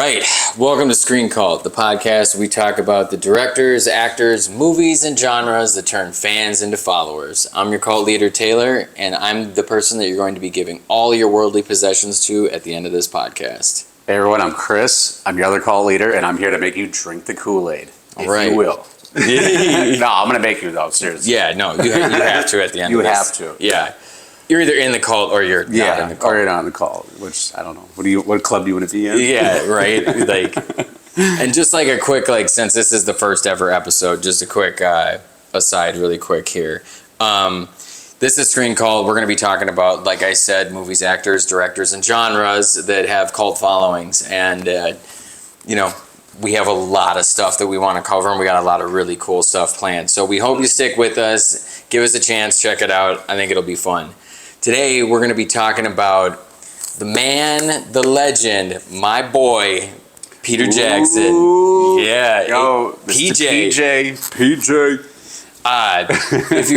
right, welcome to Screen Cult, the podcast where we talk about the directors, actors, movies, and genres that turn fans into followers. I'm your cult leader, Taylor, and I'm the person that you're going to be giving all your worldly possessions to at the end of this podcast. Hey everyone, I'm Chris. I'm your other cult leader, and I'm here to make you drink the Kool-Aid, if you will. No, I'm going to make you, though, seriously. Yeah, no, you have to at the end of this. You have to. Yeah. You're either in the cult or you're not in the cult. Or you're not in the cult, which, I don't know. What club do you want to be in? Yeah, right? And just like a quick, since this is the first ever episode, just a quick aside really quick here. This is Screen Cult. We're going to be talking about, like I said, movies, actors, directors, and genres that have cult followings. And, we have a lot of stuff that we want to cover, and we got a lot of really cool stuff planned. So we hope you stick with us. Give us a chance. Check it out. I think it'll be fun. Today, we're going to be talking about the man, the legend, my boy, Peter Jackson. Ooh. Yeah. Yo, PJ. PJ. If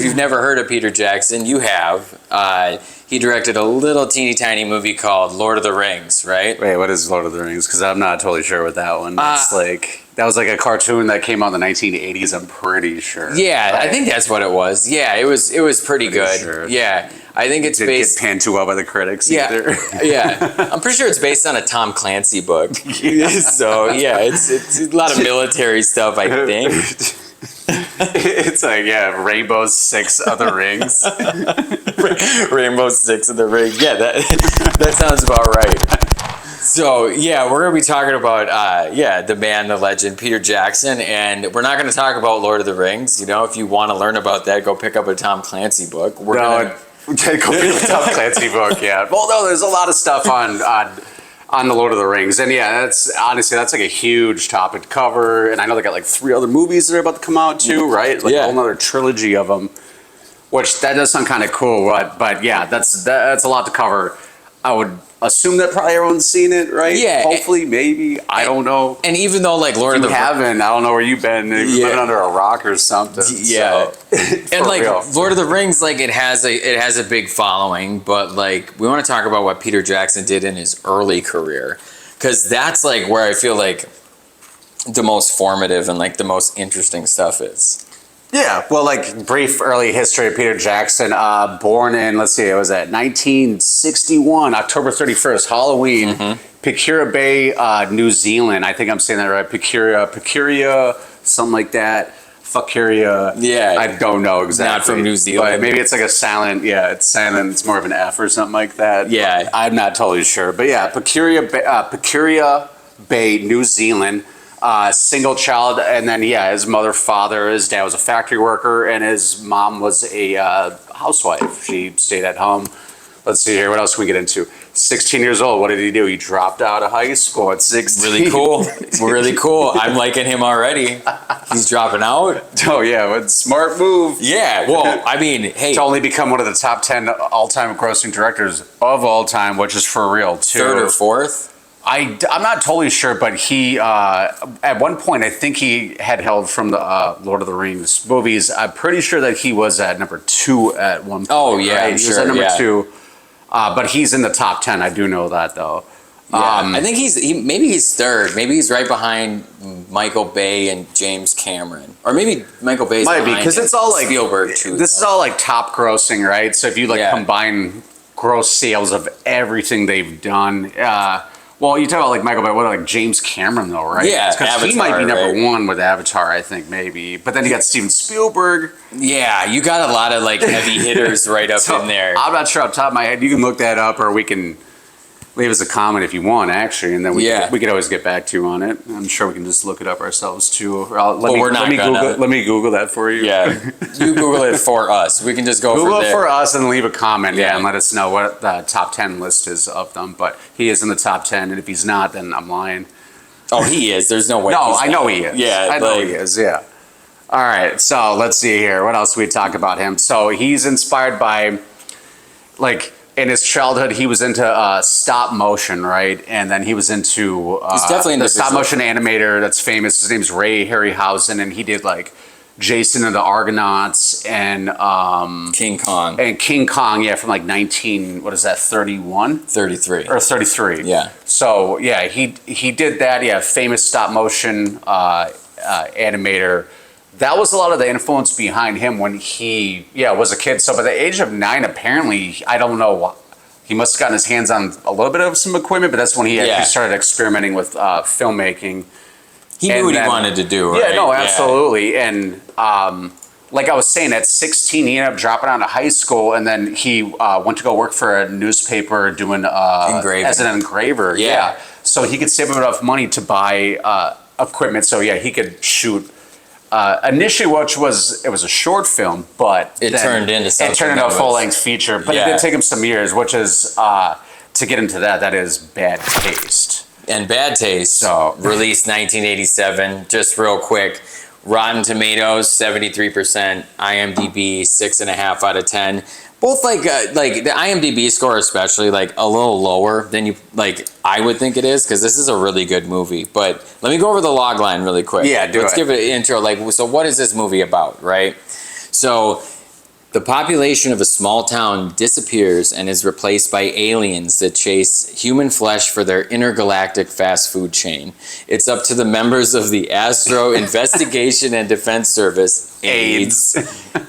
you've never heard of Peter Jackson, you have. He directed a little teeny tiny movie called Lord of the Rings, right? Wait, what is Lord of the Rings? Because I'm not totally sure what that one. That was like a cartoon that came out in the 1980s. I'm pretty sure. Yeah, I think that's what it was. Yeah, it was pretty good. Sure. Yeah, I think it's based. Didn't get panned too well by the critics. Yeah, either. Yeah. I'm pretty sure it's based on a Tom Clancy book. So yeah, it's a lot of military stuff, I think. It's Rainbow Six of the Rings. Rainbow Six of the Rings. Yeah, that sounds about right. So yeah, we're gonna be talking about the man, the legend, Peter Jackson, and we're not gonna talk about Lord of the Rings. If you want to learn about that, go pick up a Tom Clancy book. Go pick up a Tom Clancy book. Yeah. Well, no, there's a lot of stuff on the Lord of the Rings, and yeah, that's like a huge topic to cover. And I know they got like 3 other movies that are about to come out too, right? Like a whole other trilogy of them, which that does sound kind of cool. But yeah, that's a lot to cover. I would assume that probably everyone's seen it, right? Yeah. Hopefully, maybe. I don't know. And even though Lord of the Rings, I don't know where you've been. You've been under a rock or something. Yeah. So, and real. Lord of the Rings, it has a big following, but we want to talk about what Peter Jackson did in his early career, because that's where I feel the most formative and the most interesting stuff is. Yeah, well, brief early history of Peter Jackson, born in, let's see, it was at 1961, October 31st, Halloween, Picura Bay, New Zealand. I think I'm saying that right. Picura, something like that. Fuckuria. Yeah. I don't know exactly. Not from New Zealand. But maybe it's a silent, it's silent, it's more of an F or something like that. Yeah. I'm not totally sure. But yeah, Picura Bay, New Zealand. Single child, and then his his dad was a factory worker, and his mom was a housewife. She stayed at home. Let's see here, what else can we get into? 16 years old, what did he do? He dropped out of high school at 16. Really cool. Really cool. I'm liking him already. He's dropping out. Oh yeah, what smart move. Yeah, well, I mean, hey. To only become one of the top 10 all-time grossing directors of all time, which is for real too. 3rd or 4th? I'm not totally sure, but he, at one point, I think he had held from the Lord of the Rings movies. I'm pretty sure that he was at number 2 at one point. Oh, yeah, right? I'm He sure, was at number 2, but he's in the top 10. I do know that, though. Yeah, I think maybe he's 3rd. Maybe he's right behind Michael Bay and James Cameron. Or maybe Michael Bay's might be, because it's all Spielberg, too. This is all top grossing, right? So if you combine gross sales of everything they've done, well, you talk about Michael Bay, James Cameron though, right? Yeah, because he might be number 1 with Avatar, I think maybe. But then you got Steven Spielberg. Yeah, you got a lot of heavy hitters right up in there. I'm not sure off the top of my head. You can look that up, or we can leave us a comment if you want, actually, and then we could always get back to you on it. I'm sure we can just look it up ourselves too. Let me Google that for you. Yeah, you Google it for us. We can just go Google from there. it for us and leave a comment, and let us know what the top 10 list is of them. But he is in the top 10, and if he's not, then I'm lying. Oh, he is. There's no way. No, I know he is. Yeah, I know he is. Yeah. All right, so let's see here. What else we talk about him? So he's inspired by, in his childhood, he was into stop motion, right? And then he was into he's definitely into the stop motion animator that's famous. His name's Ray Harryhausen, and he did Jason and the Argonauts and King Kong. and King Kong, yeah, from like 31? 33. Or 33. Yeah. So yeah, he did that. Yeah, famous stop motion animator. That was a lot of the influence behind him when he was a kid. So by the age of 9, apparently, I don't know, he must have gotten his hands on a little bit of some equipment, but that's when he actually started experimenting with filmmaking. He knew what he wanted to do, right? Yeah, no, absolutely. And like I was saying, at 16, he ended up dropping out of high school, and then he went to go work for a newspaper doing Engraving. as an engraver. Yeah. So he could save enough money to buy equipment. So yeah, he could shoot. Initially, it was a short film, but it turned into something. It turned into a full-length feature, but it did take him some years, which is to get into that is Bad Taste. And Bad Taste, So released 1987. Just real quick, Rotten Tomatoes 73%, IMDb 6.5 out of 10. Both like the IMDb score, especially like a little lower than you I would think it is, because this is a really good movie. But let me go over the log line really quick. Yeah, Let's give it an intro. So what is this movie about, right? So the population of a small town disappears and is replaced by aliens that chase human flesh for their intergalactic fast food chain. It's up to the members of the Astro Investigation and Defense Service, AIDS,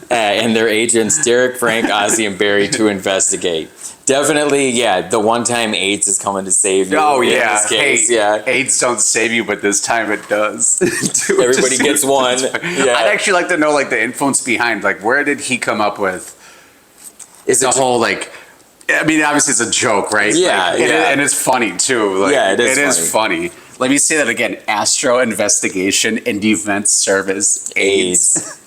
and their agents Derek, Frank, Ozzy, and Barry to investigate. Definitely, the one time AIDS is coming to save you. Oh, in yeah. this case, Hey, AIDS don't save you, but this time it does. Everybody gets one. Yeah. I'd actually like to know the influence behind, where did he come up with the whole, I mean, obviously it's a joke, right? Yeah, and it's funny, too. It is It is funny. Let me say that again. Astro Investigation and Defense Service, AIDS.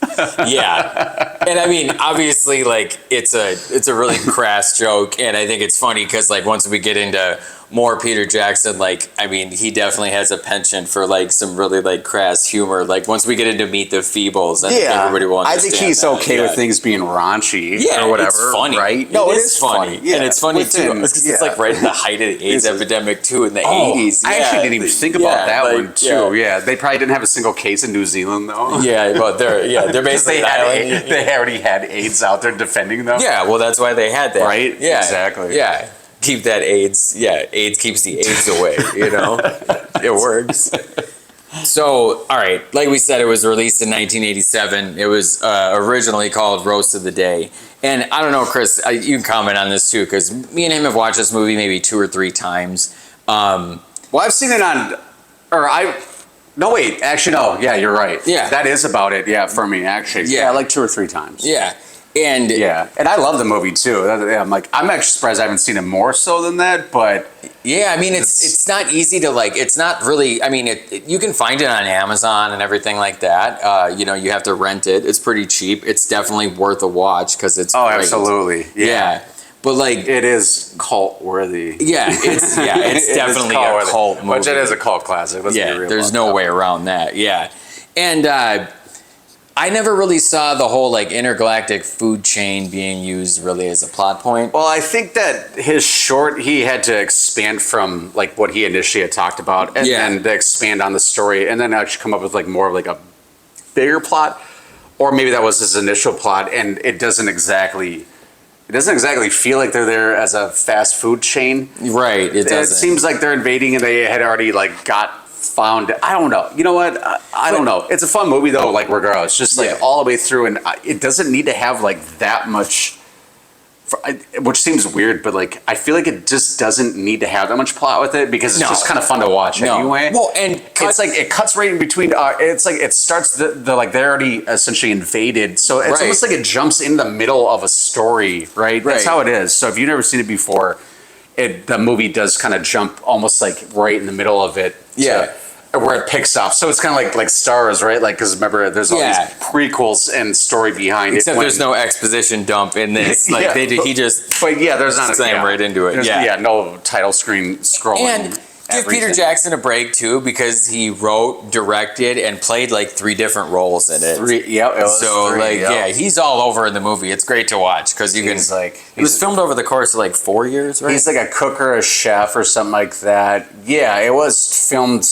Yeah. And I mean, obviously, it's a really crass joke, and I think it's funny because, once we get into more Peter Jackson, I mean, he definitely has a penchant for, some really, crass humor. Once we get into Meet the Feebles, I think everybody will understand I think he's okay with things being raunchy or whatever, it's funny. right? No, it is funny. Yeah. And it's funny, too. It's right in the height of the AIDS epidemic, too, in the 80s. I actually didn't even think about that one, too. Yeah. They probably didn't have a single case in New Zealand, though. Yeah, but they're basically they already had AIDS out there defending them. Yeah, well, that's why they had that. Right? Yeah, Exactly. Yeah. Keep that AIDS. Yeah, AIDS keeps the AIDS away, It works. So, all right, like we said, it was released in 1987. It was originally called Roast of the Day. And I don't know, Chris, you can comment on this too, because me and him have watched this movie maybe 2 or 3 times. Well, I've seen it on, no, wait, actually, no. Yeah, you're right. Yeah. That is about it, for me, actually. Yeah. 2 or 3 times. Yeah. And and I love the movie too. I'm actually surprised I haven't seen it more so than that. But yeah, I mean, it's not easy to it's not really. I mean, you can find it on Amazon and everything like that. You have to rent it. It's pretty cheap. It's definitely worth a watch because it's absolutely, yeah. But it is cult worthy. Yeah, it's definitely a cult movie. Which it is a cult classic. Let's be real there's no way around that. Yeah, and. I never really saw the whole intergalactic food chain being used really as a plot point. Well, I think that his short, he had to expand from what he initially had talked about, and then to expand on the story, and then actually come up with more of a bigger plot, or maybe that was his initial plot, and it doesn't exactly feel like they're there as a fast food chain. Right. It doesn't. It seems like they're invading, and they had already got found. I don't know. You know what? I don't know. It's a fun movie though. Regardless, just all the way through, and it doesn't need to have that much. Which seems weird, but I feel like it just doesn't need to have that much plot with it because it's just kind of fun to watch anyway. Well, and it's it cuts right in between. It's it starts they're already essentially invaded, so it's almost it jumps in the middle of a story. Right. That's how it is. So if you've never seen it before, the movie does kind of jump almost right in the middle of it. Yeah. Where it picks up. So it's kind of like Star Wars, right? Because remember, there's all these prequels and story behind Except there's no exposition dump in this. He just But there's not slam right into it. No title screen scrolling. And give Peter Jackson a break too, because he wrote, directed, and played 3 different roles in it. He's all over in the movie. It's great to watch because you can. It was filmed over the course of 4 years, right? He's a cook or a chef or something like that. Yeah, it was filmed.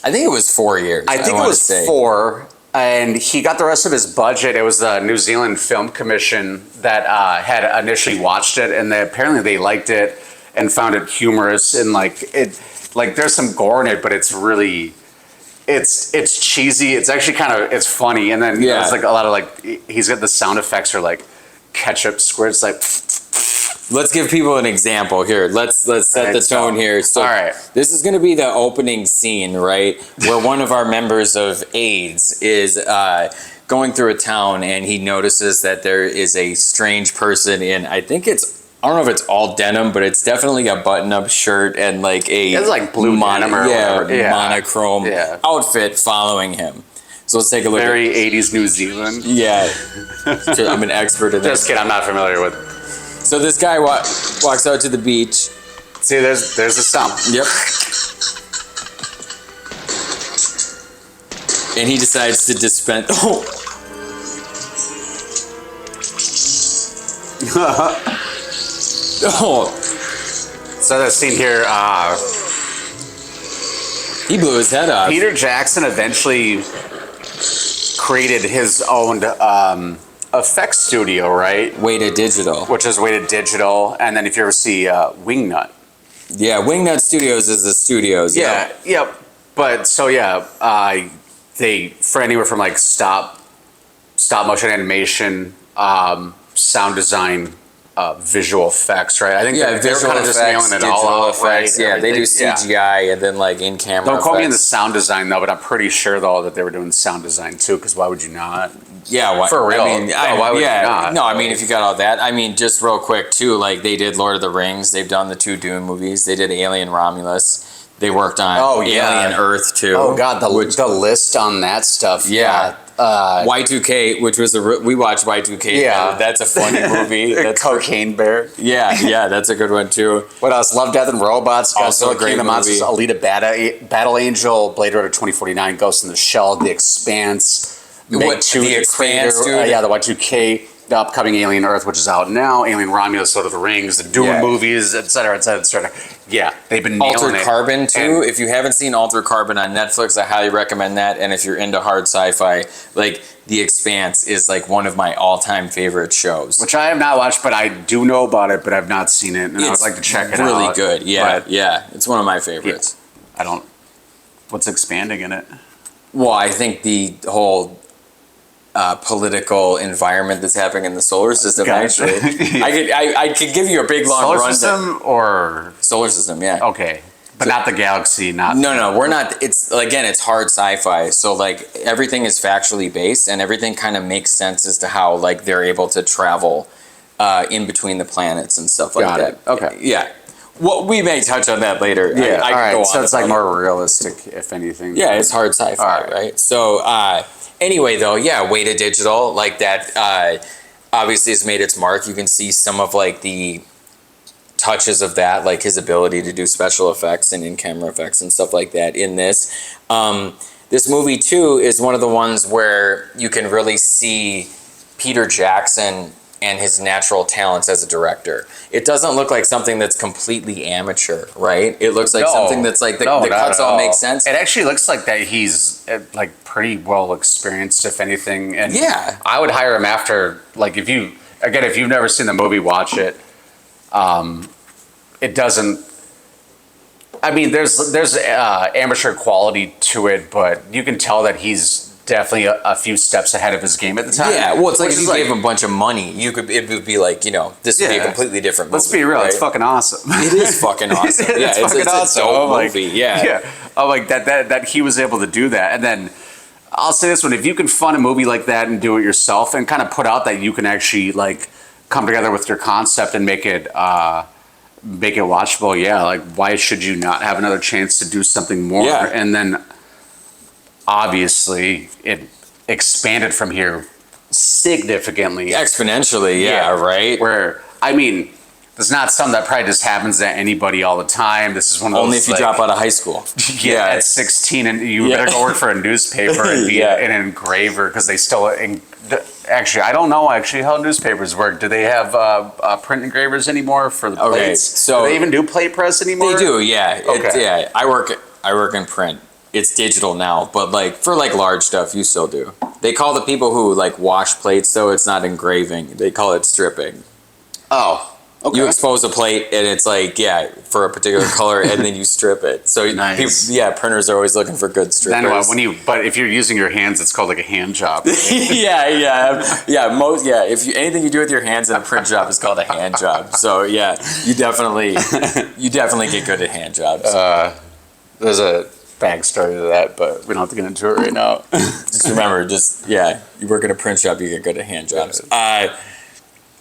I think it was 4 years. I think it was 4. and he got the rest of his budget. It was the New Zealand Film Commission that had initially watched it, and apparently they liked it and found it humorous, and there's some gore in it, but it's really it's cheesy. It's actually it's funny, and then it's like a lot of he's got the sound effects are like ketchup squirts like. Let's give people an example here. Let's set the tone here. So all right. This is going to be the opening scene, right? Where one of our members of AIDS is going through a town, and he notices that there is a strange person in, I don't know if it's all denim, but it's definitely a button-up shirt and it's like blue denim or whatever. monochrome outfit following him. So let's take a look. Very 80s New Zealand. Yeah. I'm an expert in this. Just kidding, I'm not familiar with it. So this guy walks out to the beach. See, there's the stump. Yep. And he decides to dispense. So that scene here, he blew his head off. Peter Jackson eventually created his own effects studio, right? Weighted Digital. Which is Weighted Digital. And then if you ever see Wingnut. Yeah, Wingnut Studios is the studios. Yeah, yep. But so they for anywhere from stop motion animation, sound design, visual effects, right? I think they're kind of just nailing it all out, right? Yeah, they do CGI and then in camera. Don't quote me in the sound design though, but I'm pretty sure though that they were doing sound design too. Because why would you not? Yeah, for real. Why would you not? No, I mean if you got all that, just real quick too. They did Lord of the Rings. They've done the 2 Dune movies. They did Alien Romulus. They worked on Alien Earth too. Oh God, the list on that stuff. Yeah. Y2K, which was we watched Y2K. Yeah, that's a funny movie. That's Cocaine Bear. Yeah, that's a good one too. What else? Love, Death, and Robots. Also a great King of the Monsters, movie. Alita, Battle Angel, Blade Runner 2049, Ghost in the Shell, The Expanse. The Expanse, dude? Yeah, the Y2K. The upcoming Alien Earth, which is out now, Alien Romulus, Lord of the Rings, the Dune movies, et cetera, et cetera, et cetera. Yeah, they've been nailing Altered it. Carbon too. If you haven't seen Altered Carbon on Netflix, I highly recommend that. And if you're into hard sci-fi, The Expanse is one of my all-time favorite shows. Which I have not watched, but I do know about it, but I've not seen it, and I would like to check it out. Really good. Yeah, it's one of my favorites. Yeah. What's expanding in it? Well, I think the whole political environment that's happening in the solar system. Gotcha. Actually, I could give you a big long solar run. System or solar system, yeah. Okay, but not the galaxy. Not no. We're not. It's it's hard sci-fi. So everything is factually based, and everything kind of makes sense as to how they're able to travel in between the planets and stuff like that. Okay. Yeah. Well, we may touch on that later. Yeah. I all right. Go on so it's more realistic, if anything. Yeah, it's hard sci-fi, right? So. Anyway, though, Weighted Digital, that obviously has made its mark. You can see some of the touches of that, his ability to do special effects and in-camera effects and stuff like that in this. This movie, too, is one of the ones where you can really see Peter Jackson and his natural talents as a director. It doesn't look like something that's completely amateur, right? It looks like something that's the cuts all make sense. It actually looks like that he's pretty well experienced, if anything. And I would hire him after, if you've never seen the movie, watch it. It doesn't. There's amateur quality to it, but you can tell that he's definitely a few steps ahead of his game at the time. Yeah, well, it's if you gave him a bunch of money, it would be this would be a completely different movie. Let's be real, right? It's fucking awesome. It is fucking awesome. It's fucking awesome. A dope movie. Yeah. That he was able to do that. And then I'll say this one, if you can fund a movie like that and do it yourself and kind of put out that you can actually come together with your concept and make it watchable, why should you not have another chance to do something more? Yeah. And then obviously it expanded from here significantly. Exponentially, right? Where, it's not something that probably just happens to anybody all the time. This is one of those. Only if you drop out of high school. At 16 and you better go work for a newspaper and be an engraver because they still. Actually, I don't know how newspapers work. Do they have print engravers anymore for the plates? So do they even do plate press anymore? They do, yeah. Okay. I work in print. it's digital now, but like for like large stuff, you still do. They call the people who like wash plates, though it's not engraving. They call it stripping. Oh. Okay. You expose a plate and it's like, yeah, for a particular color, and then you strip it. So Nice. printers are always looking for good strippers. Then but if you're using your hands, it's called like a hand job. Anything you do with your hands in a print job is called a hand job. So yeah, you definitely get good at hand jobs. There's a backstory to that, but we don't have to get into it right now. Just remember, you work in a print shop, you get good at hand jobs.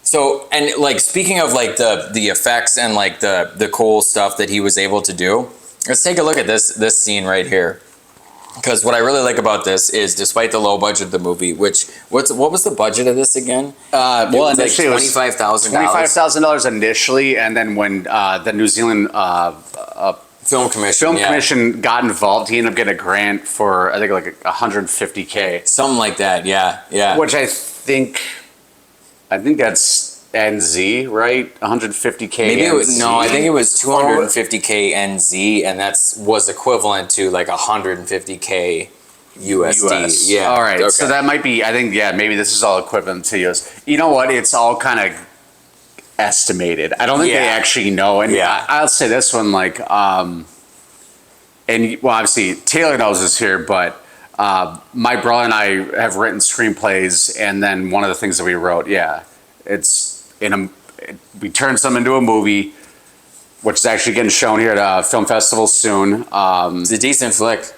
So, and like speaking of like the effects and like the cool stuff that he was able to do, let's take a look at this scene right here. Because what I really like about this is, despite the low budget of the movie, what was the budget of this again? Well, initially like $25,000. $25,000 initially, and then when the New Zealand Film Commission got involved, he ended up getting a grant for I think like $150K, something like that. Yeah. which I think that's NZ, right? $150K. Maybe it was NZ? I think it was 250K NZ, and was equivalent to like 150K USD. US. Yeah. All right. Okay. So that might be. I think maybe this is all equivalent to US. You know what? It's all kind of estimated. I don't think they actually know. And I'll say this one, like, and well, obviously Taylor knows this here, but my brother and I have written screenplays, and then one of the things that we wrote, we turned some into a movie, which is actually getting shown here at film festival soon. It's a decent flick.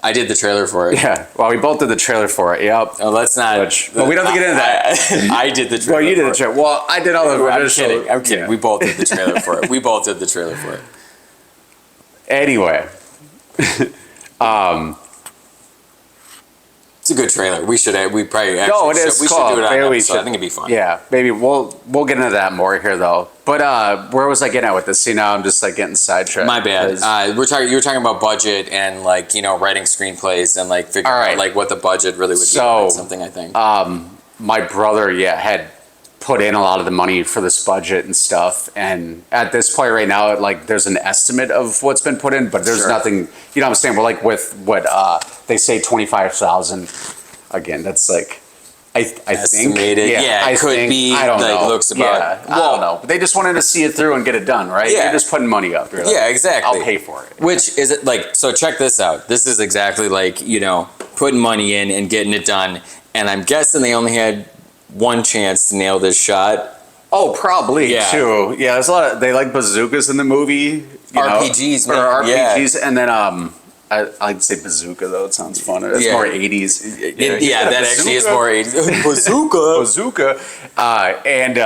I did the trailer for it. Yeah, well, we both did the trailer for it. Yep. Oh, let's not. But we don't have to get into that. I did the trailer. Well, you did the trailer. Well, I did all the. I'm kidding. I'm kidding. Yeah. We both did the trailer for it. We both did the trailer for it. Anyway, it's a good trailer. We probably actually no, it is. we should do it on an episode. I think it'd be fun. Yeah, maybe we'll get into that more here though. But where was I getting at with this? See, now I'm just like getting sidetracked. My bad. You were talking about budget and like writing screenplays and like figuring out like what the budget really would be. Like something I think. My brother, had put in a lot of the money for this budget and stuff, and at this point right now, like there's an estimate of what's been put in, but there's nothing. You know what I'm saying? We're like with what they say 25,000. Again, that's like. I Estimated. think, it could be. I don't know. Looks about. Yeah, I don't know. They just wanted to see it through and get it done, right? Yeah. You're just putting money up. You're like, Yeah, exactly. I'll pay for it. Which is it like? So check this out. This is exactly like putting money in and getting it done. And I'm guessing they only had one chance to nail this shot. Oh, probably too. Yeah, there's a lot of they like bazookas in the movie. RPGs, or man. RPGs, and then I'd say bazooka though. It sounds fun. It's more 80s. That actually is more 80s. Bazooka. And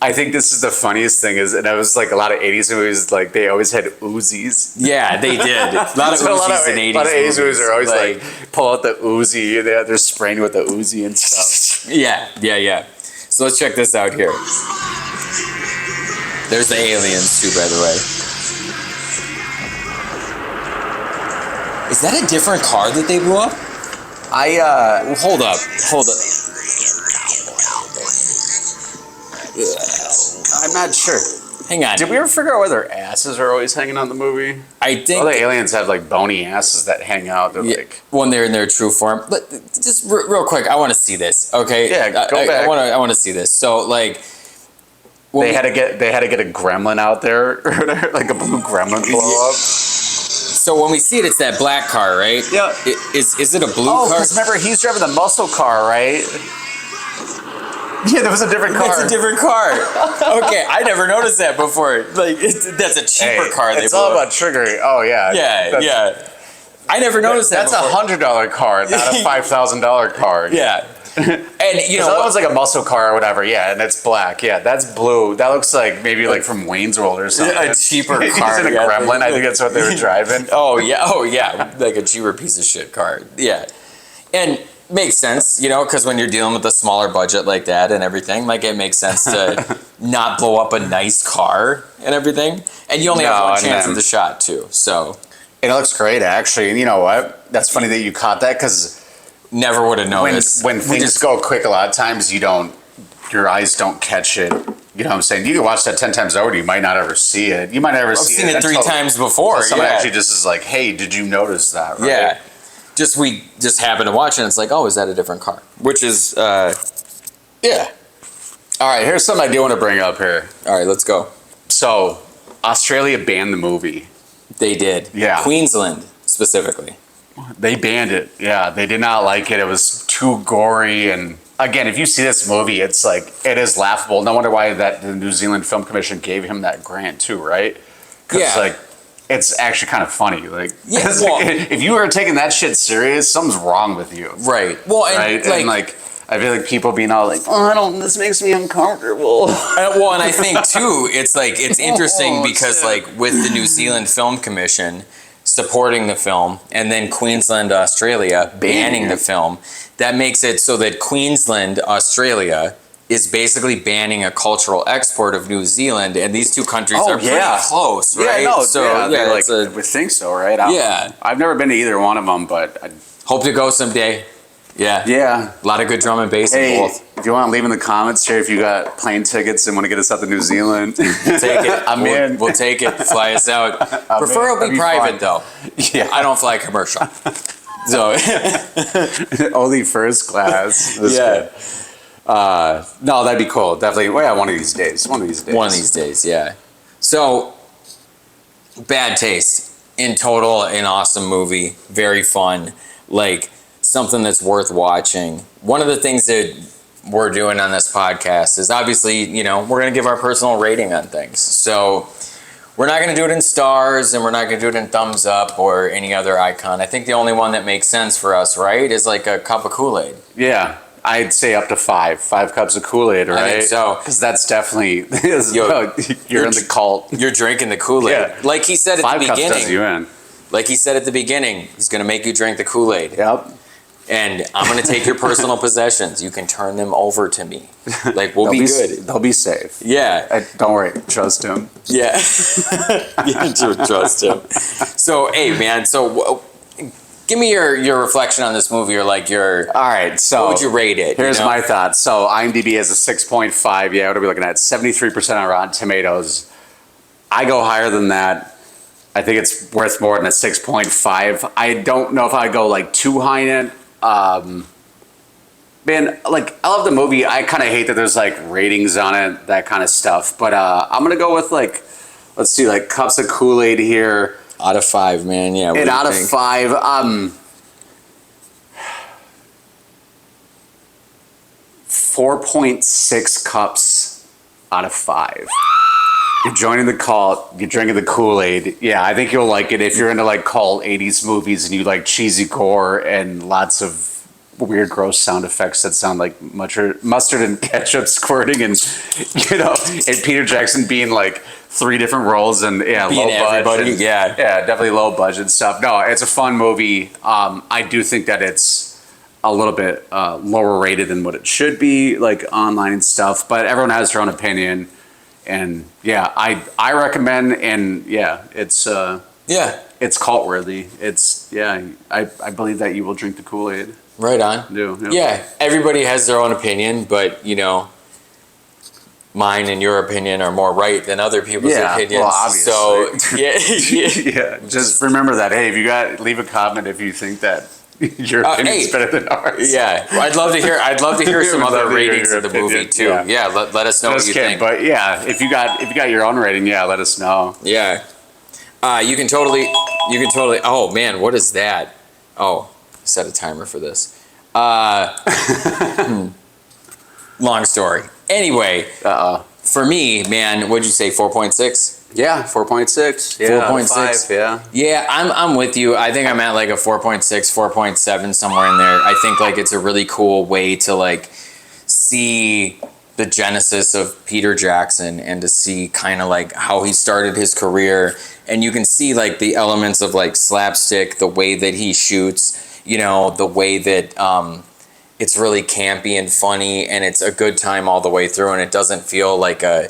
I think this is the funniest thing and it was like a lot of 80s movies, like they always had Uzis. Yeah, they did. A lot of Uzis in 80s A lot of 80s movies are always like pull out the Uzi, and they're spraying with the Uzi and stuff. Yeah. So let's check this out here. There's the aliens too, by the way. Is that a different car that they blew up? Hold up. I'm not sure. Hang on. Did we ever figure out why their asses are always hanging out in the movie? I think all the aliens have like bony asses that hang out. They're like when they're in their true form. But just real quick, I want to see this. Okay. Yeah, go back. I want to see this. So like, they had to get a gremlin out there, like a blue gremlin blow up. So when we see it, it's that black car, right? Yeah. Is it a blue car? Oh, because remember he's driving the muscle car, right? Yeah, that was a different car. It's a different car. Okay, I never noticed that before. Like, that's a cheaper car. It's all about triggering. Oh yeah. Yeah. I never noticed that. That's a $100 car, not a $5,000 car. Yeah. And that one's like a muscle car or whatever. Yeah, and it's black. Yeah, that's blue. That looks like maybe like from Wayne's World or something. A cheaper car. He's in a Gremlin. I think that's what they were driving. Oh yeah, like a cheaper piece of shit car. Yeah, and. Makes sense, because when you're dealing with a smaller budget like that and everything, like it makes sense to not blow up a nice car and everything. And you only have one chance at the shot too, so. It looks great actually, and you know what? That's funny that you caught that because never would have noticed. When things go quick, a lot of times your eyes don't catch it You know what I'm saying? You can watch that 10 times over, you might not ever see it. You might never I've see seen it 3 times before. Someone Yeah. actually just is like, hey, did you notice that? Right? Yeah. We just happen to watch it and it's like, oh, is that a different car? Which is, Yeah. All right, here's something I do want to bring up here. all right, let's go. So, Australia banned the movie. They did. Yeah. Queensland, specifically. They banned it. Yeah, they did not like it. It was too gory. And again, if you see this movie, it's like, it is laughable. No wonder why that the New Zealand Film Commission gave him that grant too, right? Because Yeah. like, it's actually kind of funny. Like, Yeah, 'cause, well- like, if you were taking that shit serious, something's wrong with you. Right. Well, and Right? like, And like, I feel like people being all like, oh, this makes me uncomfortable. well, and I think too, it's like, it's interesting Oh, because shit. like with the New Zealand Film Commission supporting the film and then Queensland, Australia banning the film, that makes it so that Queensland, Australia is basically banning a cultural export of New Zealand, and these two countries are pretty close, right? Yeah, no, so yeah, like, it's a, we think so, right? I don't Yeah. know. I've never been to either one of them, but hope to go someday. Yeah. yeah. A lot of good drum and bass in Hey, both. if you want to leave in the comments here if you got plane tickets and want to get us out to New Zealand. Take it. I'm we'll, in. We'll take it. Fly us out. That'd Preferably be private, though. Yeah. I don't fly commercial. So, Only first class. That's yeah. good. No, that'd be cool. Definitely. Well, yeah, one of these days. One of these days. One of these days, yeah. So, Bad Taste. In total, an awesome movie. Very fun. Like, something that's worth watching. One of the things that we're doing on this podcast is obviously, you know, we're going to give our personal rating on things. So, we're not going to do it in stars and we're not going to do it in thumbs up or any other icon. I think the only one that makes sense for us, right, is like a cup of Kool-Aid. Yeah. I'd say up to 5 cups of Kool-Aid, right? I think so. Because that's definitely, Yo, you're in the cult. You're drinking the Kool-Aid. Yeah. Like he said at 5 the cups does you beginning. in. Like he said at the beginning, he's going to make you drink the Kool-Aid. Yep. And I'm going to take your personal possessions. You can turn them over to me. Like, we'll They'll be good. They'll be safe. Yeah. Don't worry. Trust him. Yeah. You do trust him. So, hey, man. So, give me your reflection on this movie, or like your. All right. So, What would you rate it? Here's you know? my thoughts. So, IMDb has a 6.5. Yeah, what are we looking at? 73% on Rotten Tomatoes. I go higher than that. I think it's worth more than a 6.5. I don't know if I'd go like too high in it. Man, like, I love the movie. I kind of hate that there's like ratings on it, that kind of stuff. But I'm gonna go with like, let's see, like cups of Kool-Aid here. Out of 5, man. Yeah. What And do you out of think? 5, 4.6 cups out of 5. You're joining the cult. You're drinking the Kool-Aid. Yeah, I think you'll like it if you're into like cult 80s movies and you like cheesy gore and lots of weird, gross sound effects that sound like mustard and ketchup squirting, and you know, and Peter Jackson being like 3 different roles, and yeah, Being low budget. everybody, yeah. Definitely low budget stuff. No, it's a fun movie. I do think that it's a little bit lower rated than what it should be, like online and stuff. But everyone has their own opinion, and yeah, I recommend. And yeah, it's Yeah. it's cult worthy. It's I believe that you will drink the Kool-Aid. Right on. Yeah. Everybody has their own opinion, but, you know, mine and your opinion are more right than other people's opinions. Well, obviously. So, yeah. Yeah, just remember that. Hey, if you leave a comment if you think that your opinion's hey. better than ours. Yeah, I'd love to hear some Would love other to hear ratings your of the movie opinion, too. yeah. Yeah, let us know Just what you kidding, think. but yeah, if you got your own rating, yeah, let us know. Yeah, you can totally. Oh man, what is that? Oh, set a timer for this. Long story. Anyway, for me, man, what'd you say? 4.6. Yeah, 4.6. Yeah, 4.6. 5, yeah. Yeah, I'm with you. I think I'm at like a 4.6, 4.7, somewhere in there. I think like it's a really cool way to like see the genesis of Peter Jackson and to see kind of like how he started his career. And you can see like the elements of like slapstick, the way that he shoots, you know, the way that it's really campy and funny, and it's a good time all the way through, and it doesn't feel like a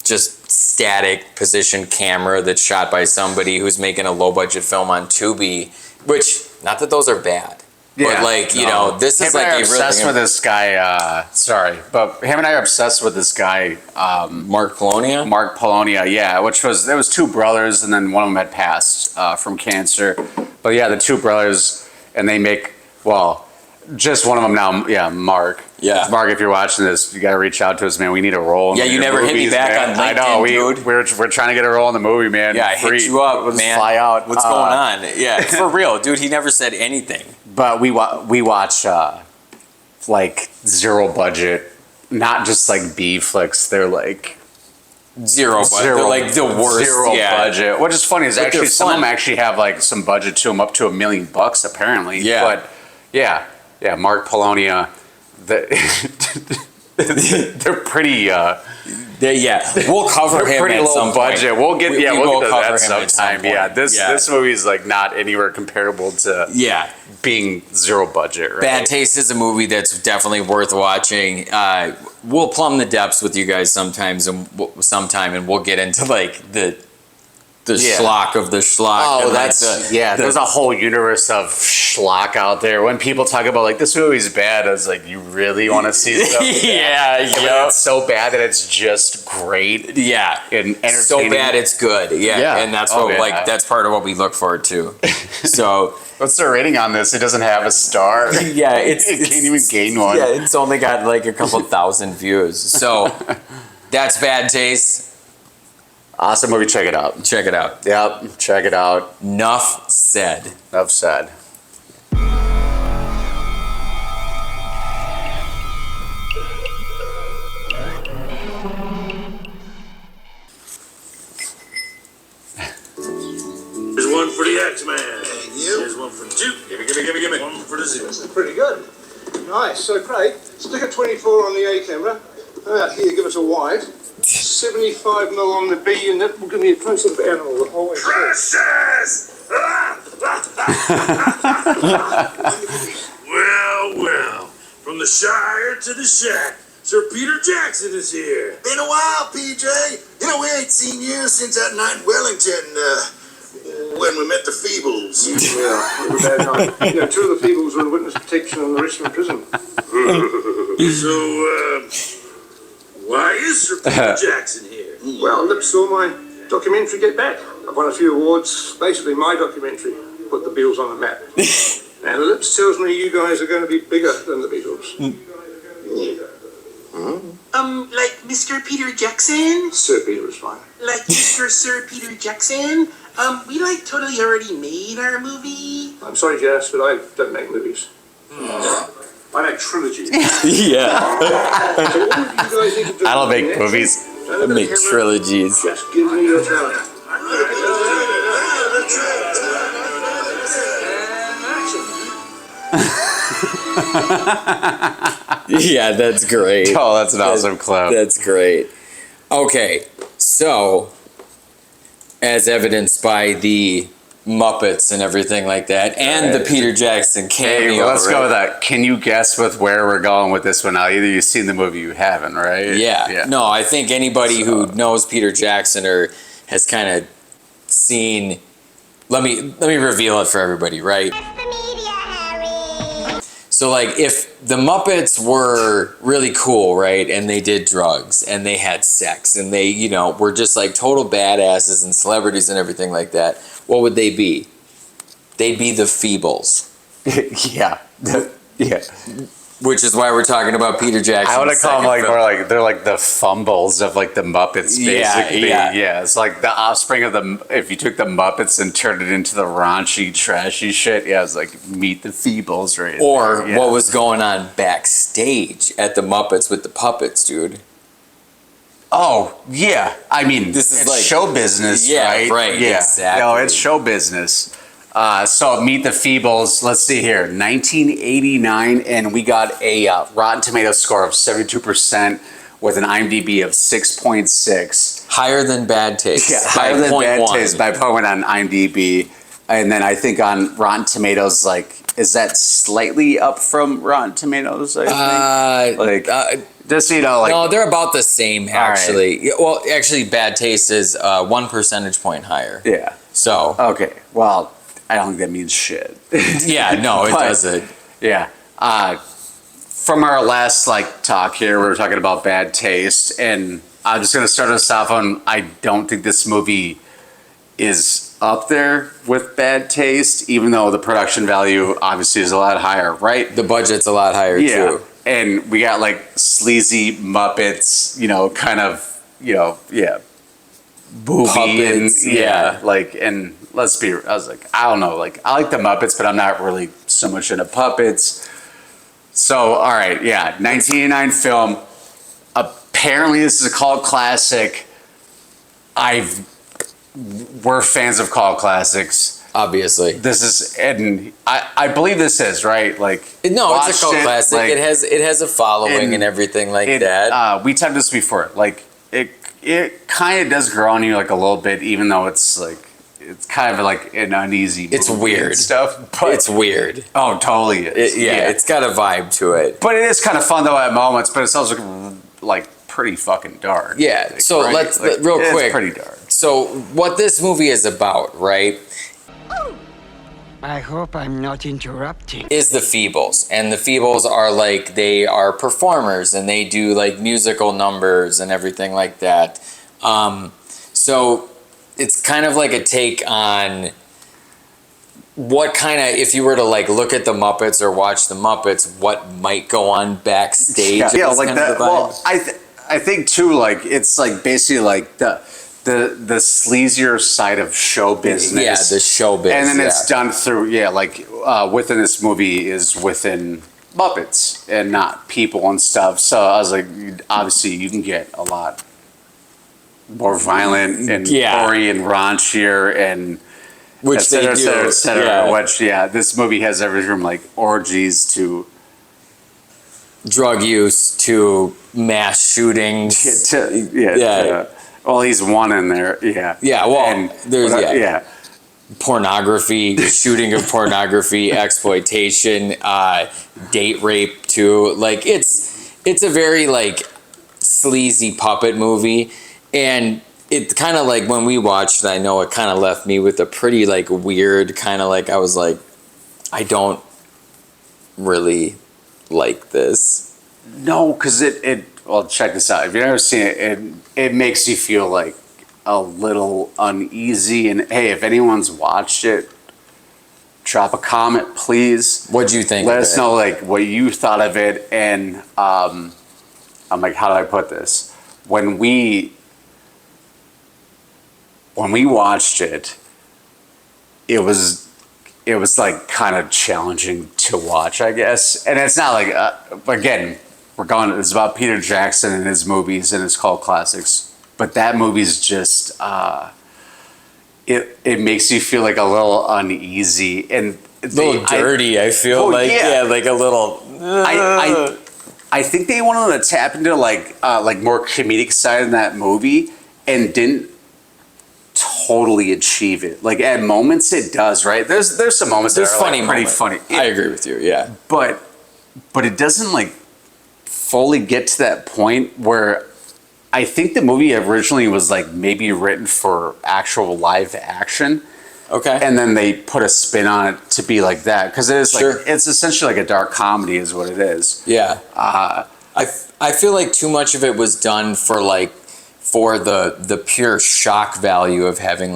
just static position camera that's shot by somebody who's making a low budget film on Tubi, which, not that those are bad, But like, you know, this him is and like I are a obsessed really with this guy. Sorry, but him and I are obsessed with this guy. Mark Polonia. Mark Polonia, yeah, there was two brothers, and then one of them had passed from cancer. But yeah, the two brothers, and they make, well, just one of them now, yeah, Mark. Yeah. Mark, if you're watching this, you got to reach out to us, man. We need a role. In Yeah, you your never hit me movies, back man. on I LinkedIn, know, dude. We're trying to get a role in the movie, man. Yeah, I hit you up, Let's man. fly out. What's going on? Yeah, for real, dude. He never said anything. But we watch like zero budget, not just like B flicks. They're like Zero budget. They're like the worst. Zero budget. What is funny is But actually they're some of fun. them actually have like some budget to them, up to $1 million apparently. Yeah. But yeah, Mark Polonia, they're pretty. We'll cover They're him pretty at low some budget. point. We'll get We we'll will get to cover that him at some sometime. point. Yeah, this movie is like not anywhere comparable to being zero budget. Right? Bad Taste is a movie that's definitely worth watching. We'll plumb the depths with you guys sometimes, and we'll get into like the schlock of the schlock. Oh, and, like, that's there's a whole universe of schlock out there. When people talk about like this movie's bad, I was like, you really want to see stuff? It's so bad that it's just great. Yeah, and entertaining. So bad it's good. Yeah. And that's that's part of what we look forward to. So what's the rating on this? It doesn't have a star. Yeah, it can't even gain one. Yeah, it's only got like a couple thousand views. So that's Bad Taste. Awesome movie. Check it out. Check it out. Yep, check it out. Enough said. Enough said. Here's one for the X-Man. Thank you. Here's one for the Duke. Give me. One for the Zoo. This is pretty good. Nice. So, Craig, stick a 24 on the A camera. Here, give us a wide. 75mm on the B, and that will give me a close-up animal the whole way through. Precious! Well. From the Shire to the Shack, Sir Peter Jackson is here. Been a while, PJ. You know, we ain't seen you since that night in Wellington, when we met the Feebles. Yeah, it was a bad night. You know, two of the Feebles were in witness protection in the Richmond prison. So, why is Sir Peter Jackson here? Well, Lip saw my documentary Get Back. I've won a few awards. Basically, my documentary put the Beatles on the map. And Lips tells me you guys are going to be bigger than the Beatles. Like Mr. Peter Jackson? Sir Peter is fine. Like Mr. Sir Peter Jackson? We like totally already made our movie. I'm sorry, Jess, but I don't make movies. I make trilogies. Yeah. So what would you guys need to do? I don't make movies. I make trilogies. Just give me your talent. Yeah, that's great. Oh, that's an awesome clip. That's great. Okay, so as evidenced by the Muppets and everything like that, and the Peter Jackson cameo. Hey, let's go with right? that. Can you guess with where we're going with this one now? Either you've seen the movie, you haven't, right? Yeah. No, I think anybody who knows Peter Jackson or has kind of seen. Let me reveal it for everybody, right? So, like, if the Muppets were really cool, right, and they did drugs, and they had sex, and they, you know, were just, like, total badasses and celebrities and everything like that, what would they be? They'd be the Feebles. Yeah. Yeah. Which is why we're talking about Peter Jackson. I want to call them like more like they're like the fumbles of like the Muppets, basically. Yeah. It's like the offspring of the. If you took the Muppets and turned it into the raunchy, trashy shit, yeah, it's like Meet the Feebles, right? Or there, yeah. what was going on backstage at the Muppets with the puppets, dude. Oh yeah, I mean This is it's like- show business, Yeah, right? right, Yeah, exactly. No, it's show business. So Meet the Feebles. Let's see here, 1989, and we got a Rotten Tomatoes score of 72% with an IMDb of 6.6. Higher than Bad Taste. Yeah, higher than Bad Taste by 0.1 on IMDb, and then I think on Rotten Tomatoes, like, is that slightly up from Rotten Tomatoes? I think. Just so you know, like, No, they're about the same, right. actually. Well, actually, Bad Taste is 1 percentage point higher. yeah. So, Okay. Well, I don't think that means shit. yeah, no, it But- doesn't. Yeah. From our last talk here, we were talking about bad taste, and I'm just gonna start us off on I don't think this movie is up there with bad taste, even though the production value obviously is a lot higher, right? The budget's a lot higher Yeah. too. And we got sleazy Muppets, kind of, booby Puppets, and and let's be, I was like, I don't know, I like the Muppets, but I'm not really so much into puppets. So, all right, 1989 film. Apparently, this is a cult classic. We're fans of cult classics. Obviously. This is, and I believe this is right. No, it's a cult classic. It has a following and everything that. We talked this before. It kind of does grow on you a little bit, even though it's kind of an uneasy. It's weird and stuff. But it's weird. Oh, totally is. It's got a vibe to it. But it is kind of fun though at moments. But it's also pretty fucking dark. Yeah. So right? let's real quick. It's pretty dark. So what this movie is about, right? I hope I'm not interrupting. Is the Feebles, and the Feebles are they are performers, and they do musical numbers and everything like that. So it's kind of a take on what kind of, if you were to look at the Muppets or watch the Muppets, what might go on backstage. Yeah, like that. Well, I think too, it's basically the sleazier side of show business. Yeah, the show business. And then it's done through, within this movie is within Muppets and not people and stuff. So I was like, obviously you can get a lot more violent and gory and raunchier and which et cetera, they et cetera, do. et cetera. Yeah. Which, this movie has everything from orgies to drug use to mass shootings. Well, he's one in there. Yeah. Yeah. Well, and there's yeah. Pornography, shooting of pornography, exploitation, date rape too. It's a very sleazy puppet movie, and it kind of when we watched it, I know it kind of left me with a pretty weird kind of I was I don't really like this. No, because well, check this out. If you've never seen it, it makes you feel a little uneasy. And hey, if anyone's watched it, drop a comment, please. What'd you think? Let us know what you thought of it. And I'm how do I put this? When we watched it, it was kind of challenging to watch, I guess. And it's not again, it's about Peter Jackson and his movies and his cult classics. But that movie's just, it makes you feel a little uneasy and a little dirty. I feel a little. I think they wanted to tap into more comedic side in that movie and didn't totally achieve it. At moments it does, right? There's some moments that are funny pretty funny. I agree with you. Yeah, but it doesn't fully get to that point where I think the movie originally was maybe written for actual live action. Okay. And then they put a spin on it to be like that because it is it's essentially a dark comedy is what it is. Yeah. I feel too much of it was done for the pure shock value of having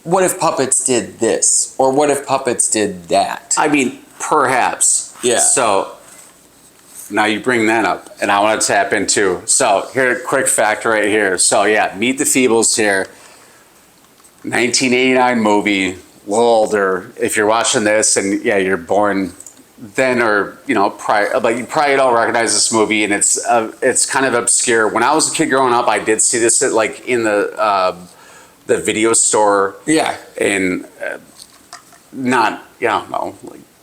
what if puppets did this or what if puppets did that? I mean, perhaps. Yeah. So now you bring that up, and I want to tap into. So here, quick fact right here. So Meet the Feebles here. 1989 movie, a little older. If you're watching this and you're born then or prior, you probably don't recognize this movie, and it's kind of obscure. When I was a kid growing up, I did see this at in the video store. Yeah. And not I don't know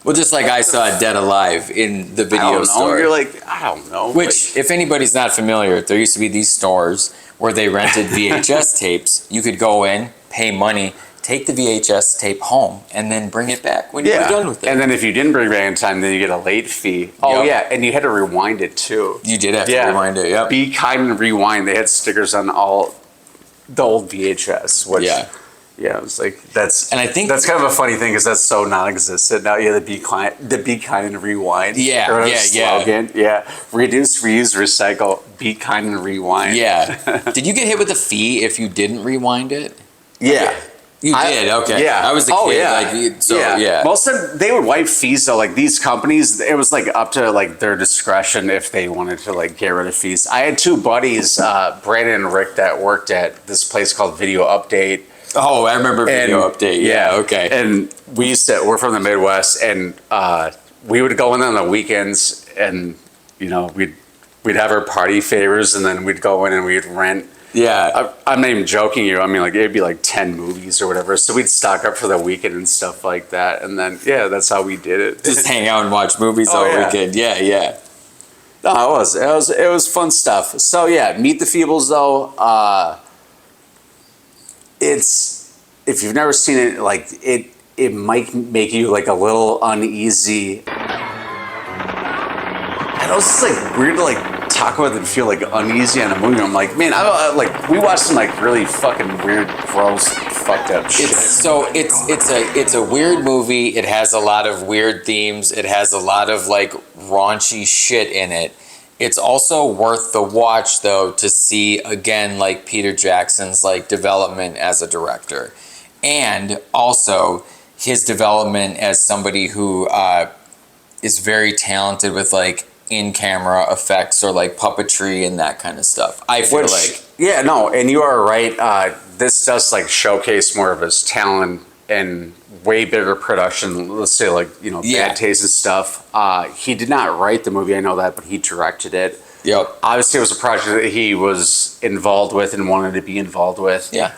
Well, just I saw Dead Alive in the video store. You're I don't know. Which, if anybody's not familiar, there used to be these stores where they rented VHS tapes. You could go in, pay money, take the VHS tape home, and then bring it back when you were done with it. And then if you didn't bring it back in time, then you get a late fee. Oh, Yep. and you had to rewind it too. You did have to rewind it, yep. Be Kind and Rewind. They had stickers on all the old VHS, which, Yeah, it was like that's, And I think that's kind of a funny thing because that's so non-existent now. Yeah, the be kind and rewind. Yeah, Or whatever yeah. slogan. Yeah, reduce, reuse, recycle. Be kind and rewind. Yeah. Did you get hit with a fee if you didn't rewind it? Yeah. You did, okay. Yeah. I was a kid. Yeah. Most of them, they would wipe fees though. Like these companies, it was like up to like their discretion if they wanted to like get rid of fees. I had two buddies, Brandon and Rick, that worked at this place called Video Update. Oh, I remember Video Update. Yeah, okay. And we're from the Midwest, and we would go in on the weekends, and you know we'd have our party favors, and then we'd go in and we'd rent. Yeah. I'm not even joking you. I mean, like it'd be like 10 movies or whatever. So we'd stock up for the weekend and stuff like that, and then that's how we did it. Just hang out and watch movies all weekend. Yeah. No, it was fun stuff. So yeah, Meet the Feebles though. It's, if you've never seen it, like it might make you like a little uneasy. And also it's like weird to like talk about it and feel like uneasy on a movie. I'm like, man, like we watched some like really fucking weird, gross, fucked up shit. It's a weird movie. It has a lot of weird themes. It has a lot of like raunchy shit in it. It's also worth the watch though to see again like Peter Jackson's like development as a director, and also his development as somebody who is very talented with like in-camera effects or like puppetry and that kind of stuff. I feel like yeah, no, and you are right. This does like showcase more of his talent and way bigger production. Let's say like Bad Taste and stuff. He did not write the movie, I know that, but he directed it. Yep. Obviously, it was a project that he was involved with and wanted to be involved with. Yeah.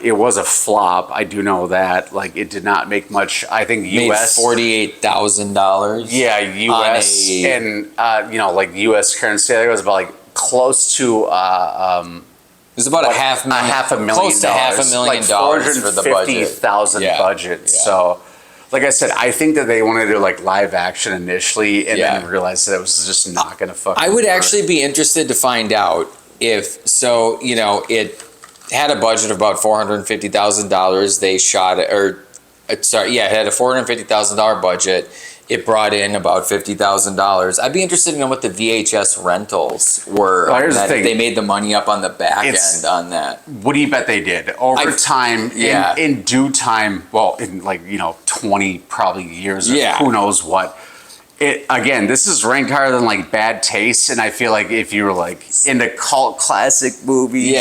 It was a flop. I do know that. Like, it did not make much. I think U.S. $48,000. Yeah, U.S. and like U.S. currency. I think it was about like close to. It was about $500,000. Close to $500,000 for the budget. $450,000 budget. Yeah. So, like I said, I think that they wanted to do like live action initially, and then realized that it was just not going to fucking I would work. actually be interested to find out if it had a budget of about $450,000. They shot it, it had a $450,000 budget. It brought in about $50,000. I'd be interested to know what the VHS rentals were. Well, here's the thing. They made the money up on the back end on that. What do you bet they did? Over time, in due time, well, in 20 probably years or who knows what. This is ranked higher than like Bad Taste, and I feel like if you were like into cult classic movies,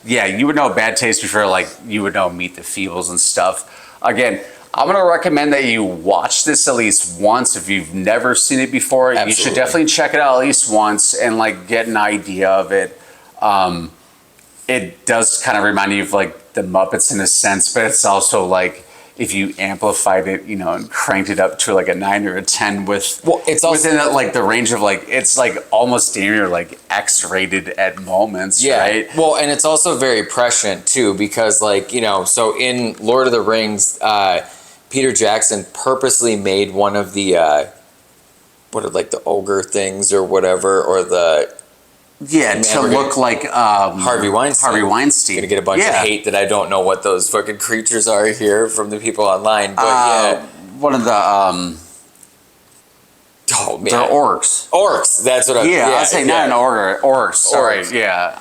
you would know Bad Taste before like you would know Meet the Feebles and stuff. Again, I'm going to recommend that you watch this at least once. If you've never seen it before, you should definitely check it out at least once and like get an idea of it. It does kind of remind you of like the Muppets in a sense, but it's also like if you amplified it, and cranked it up to like a 9 or a 10 it's also within like the range of like, it's like almost damn near like X-rated at moments, right? Well, and it's also very prescient too, because like, so in Lord of the Rings, Peter Jackson purposely made one of the the ogre things or whatever, or the to look like Harvey Weinstein. Harvey Weinstein. Gonna get a bunch of hate that I don't know what those fucking creatures are here from the people online. But one of the oh man, they're orcs. Orcs. That's what I. I was saying not an ogre. Orcs. Sorry. Orcs. Yeah,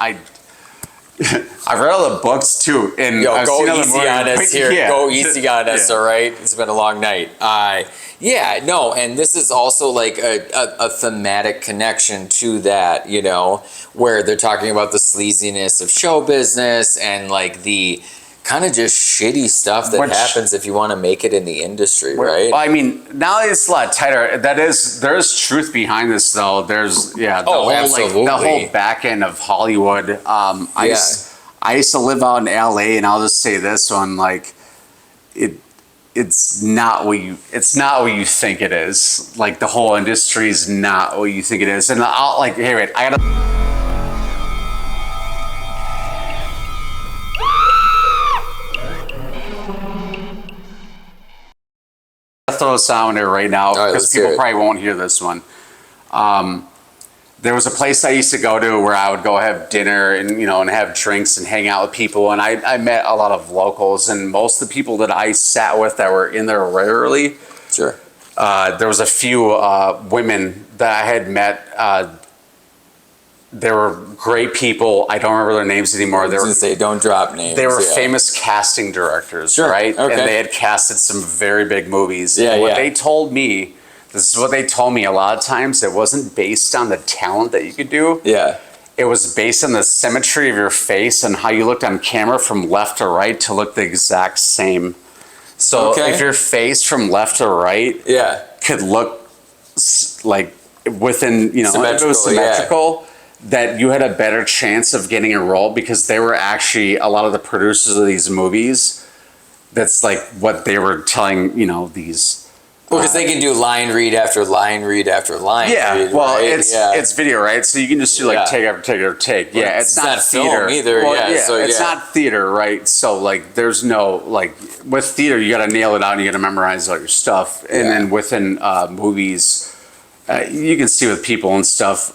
I've read all the books too, and go easy on us here. Go easy on us, all right? It's been a long night. And this is also like a thematic connection to that, where they're talking about the sleaziness of show business and like the kind of just shitty stuff that happens if you want to make it in the industry, right? I mean, now it's a lot tighter. There's truth behind this though. There's absolutely. The whole back end of Hollywood. I used to live out in LA, and I'll just say this one, like it's not what you think it is. Like the whole industry is not what you think it is. And I'll like, hey, wait, I gotta. Throw a sound in there right now because people probably won't hear this one. there was a place I used to go to where I would go have dinner and, you know, and have drinks and hang out with people. And I met a lot of locals, and most of the people that I sat with that were in there regularly, Sure. there was a few women that I had met. They were great people. I don't remember their names ananymore. I was gonna say, don't drop names. They were yeah. famous casting directors, Sure, right? okay. And they had casted some very big movies. Yeah, And what yeah. they told me, this is what they told me a lot of times, it wasn't based on the talent that you could do. Yeah. It was based on the symmetry of your face and how you looked on camera from left to right to look the exact same. So Okay. if your face from left to right Yeah. could look like within, you know, if it was Symmetrical, yeah. symmetrical, that you had a better chance of getting a role, because they were actually a lot of the producers of these movies. That's like what they were telling, you know, these. Well, because they can do line read after line read after line. Yeah, read, well, right? it's video, right? So you can just do like Yeah. take after take after take. Well, Yeah, it's it's not not film theater either, Well, yeah, so, it's yeah. not theater, right? So like, there's no like with theater, you got to nail it out and you got to memorize all your stuff. And Yeah. then within movies, you can see with people and stuff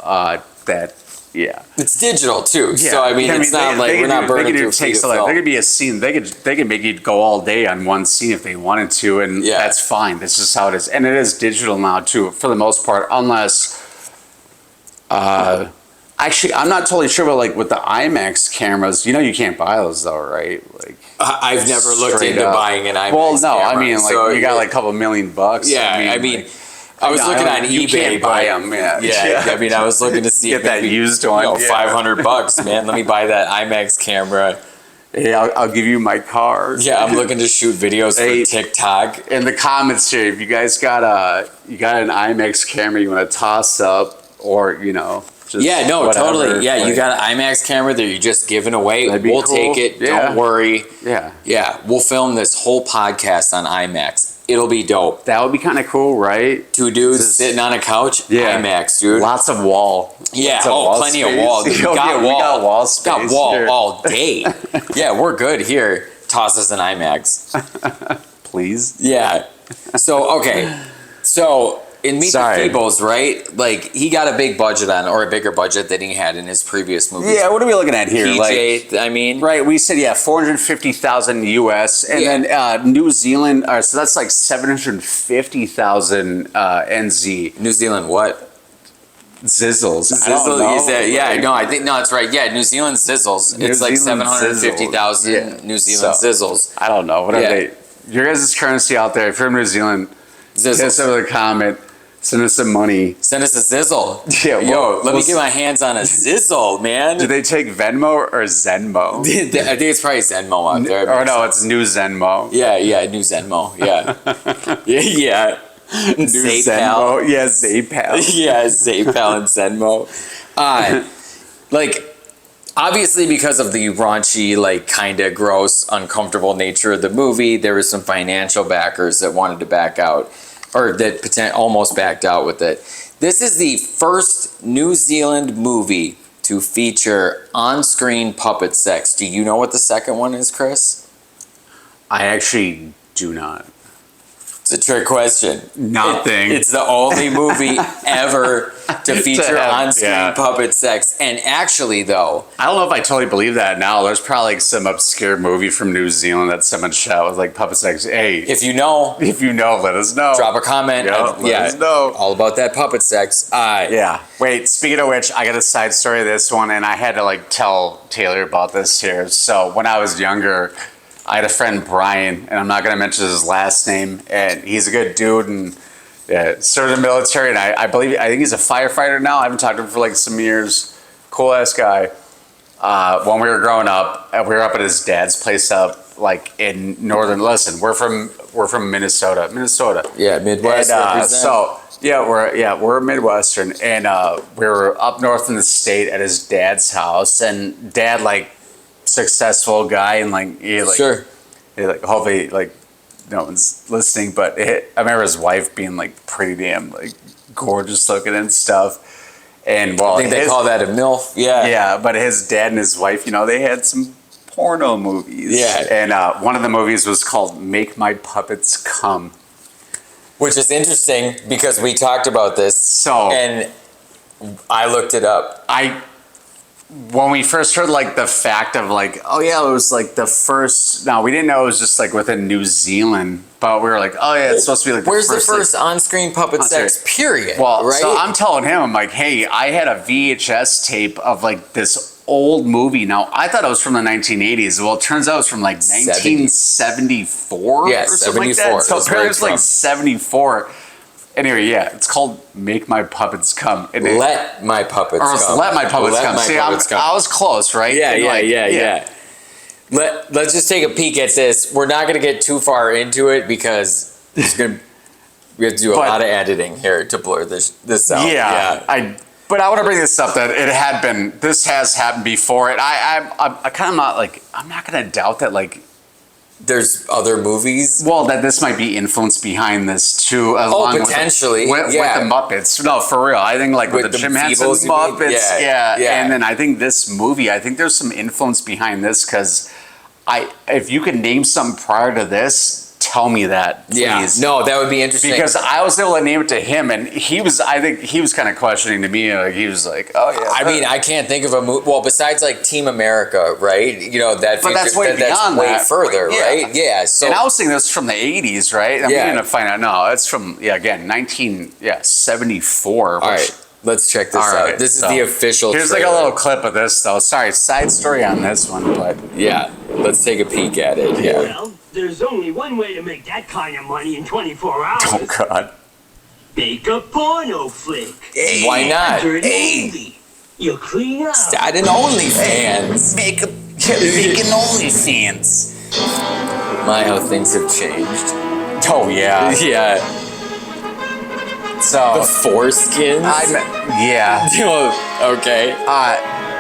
that. Yeah. It's digital too. Yeah. So I mean, it's not like we're not burning through take feet so of like, there film. could be a scene. They could make you go all day on one scene if they wanted to, and Yeah. that's fine. That's just how it is, and it is digital now too, for the most part. Unless, actually, I'm not totally sure, but like with the IMAX cameras, you know, you can't buy those though, right? Like I've never looked straight into up. buying an IMAX Well, no, I camera, mean, like so you got yeah. like a couple $1 million. Yeah, I mean, like, I was no, looking don't- on you eBay, can't buy but- them. Yeah, Yeah, I mean, I was looking to see Get if that maybe, used one, You know, yeah. $500, man. Let me buy that IMAX camera. Hey, I'll give you my card. Yeah, I'm looking to shoot videos Hey. for TikTok. In the comments here, if you guys got an IMAX camera you want to toss up, or you know, just Yeah, no, whatever, totally. Yeah, you like, got an IMAX camera that you're just giving away. That'd be We'll cool. take it. Yeah. Don't worry. Yeah, Yeah, we'll film this whole podcast on IMAX. It'll be dope. that would be kind of cool, right? Two dudes Just- sitting on a couch. Yeah. IMAX, dude. Lots of wall. Yeah, Lots of oh, wall plenty space. of wall. Dude. We got Yeah, wall. We got wall space. Got wall here. all day. Yeah, we're good here. Toss us an IMAX. Please. Yeah. So, okay. So, in Meet the Sorry. Feebles, right? Like, he got a big budget on, or a bigger budget than he had in his previous movies. Yeah, what are we looking at here? PJ, I mean. Right, we said 450,000 US, and Yeah. then New Zealand. So that's like 750,000 NZ New Zealand, what? zizzles. I don't Zizzle, know. is that, yeah, Like, no, I think, no, it's right. Yeah, New Zealand sizzles. New It's like Zealand 750,000 sizzles. Yeah. New Zealand So- sizzles. I don't know. Whatever Yeah. they. Your guys' currency out there. If you're from New Zealand, hit us Zizzles. over the comment. Send us some money. Send us a zizzle. Yeah, Yo, let me we'll get my hands on a zizzle, man. Do they take Venmo or Zenmo? I think it's probably Zenmo out there. Or no, it's New Zenmo. Yeah, new Zenmo. Yeah. yeah. New Zaypal. Zenmo. Yeah, Zaypal. Yeah, Zaypal and Zenmo. Like, obviously, because of the raunchy, like, kind of gross, uncomfortable nature of the movie, there was some financial backers that wanted to back out, or that almost backed out with it. This is the first New Zealand movie to feature on-screen puppet sex. Do you know what the second one is, Chris? I actually do not. It's a trick question. Nothing. It's the only movie ever to feature have, on-screen yeah. puppet sex. And actually, though, I don't know if I totally believe that now. There's probably like some obscure movie from New Zealand that someone shot with like puppet sex. Hey, if you know, if you know, let us know. drop a comment. Yeah, let us know. All about that puppet sex. Yeah. Wait, speaking of which, I got a side story of this one, and I had to like tell Taylor about this here. So when I was younger, I had a friend, Brian, and I'm not going to mention his last name, and he's a good dude, and served in the military, and I think he's a firefighter now. I haven't talked to him for like some years. Cool ass guy. When we were growing up, we were up at his dad's place up like in northern. Listen, we're from Minnesota. Yeah, Midwest. And, represent. so we're Midwestern, and we were up north in the state at his dad's house, and Dad like successful guy, and like Sure. hopefully like no one's listening, but I remember his wife being like pretty damn like gorgeous looking and stuff, and well, I think they call that a MILF. Yeah. yeah, but his dad and his wife, you know, they had some porno movies. Yeah. And one of the movies was called Make My Puppets Come. Which is interesting because we talked about this. So And I looked it up. When we first heard like the fact of like, oh yeah, it was like the first. No, we didn't know it was just like within New Zealand, but we were like, oh yeah, it's supposed to be like Where's the first on-screen puppet sex? sex. Period. Well, right? so I'm telling him, I'm like, hey, I had a VHS tape of like this old movie. Now I thought it was from the 1980s. Well, it turns out it's from like 1974 Yeah, or something like 74. that. So That's apparently where it's it's like from. 74. Anyway, yeah, it's called "Make My Puppets Come." And Let my puppets or come. "Let My Puppets Let Come." my See, puppets come. I was close, right? Yeah, And yeah. Let's just take a peek at this. We're not going to get too far into it because we have to do a But- lot of editing here to blur this out. But I want to bring this up that this has happened before. And I kind of I'm not going to doubt that There's other movies. well, that this might be influence behind this too. Along potentially, with yeah. the Muppets. No, for real. I think like with the Jim Henson Feebles, you mean? Muppets, Yeah. And then I think this movie. I think there's some influence behind this because if you could name something prior to this, tell me that, please. Yeah, no, that would be interesting. Because I was able to name it to him, and I think he was kind of questioning to me. Like he was like, "Oh yeah." I mean, I can't think of a movie. Well, besides like Team America, right? You know that. But that's way beyond way that. further, Yeah. right? Yeah. So and I was thinking this from the 80s, right? I'm Yeah. going to find out. No, it's from again 1974. all right, let's check this All out. right, This is so the official. Here's like a trailer. little clip of this, though. Sorry, side story on this one, but Yeah, let's take a peek at it here. Well, there's only one way to make that kind of money in 24 hours. oh god, Make a porno flick. Why not? Dirty movie. You'll clean up. Start an OnlyFans. make an OnlyFans. My, how things have changed. Oh yeah, Yeah, the so foreskins. Okay.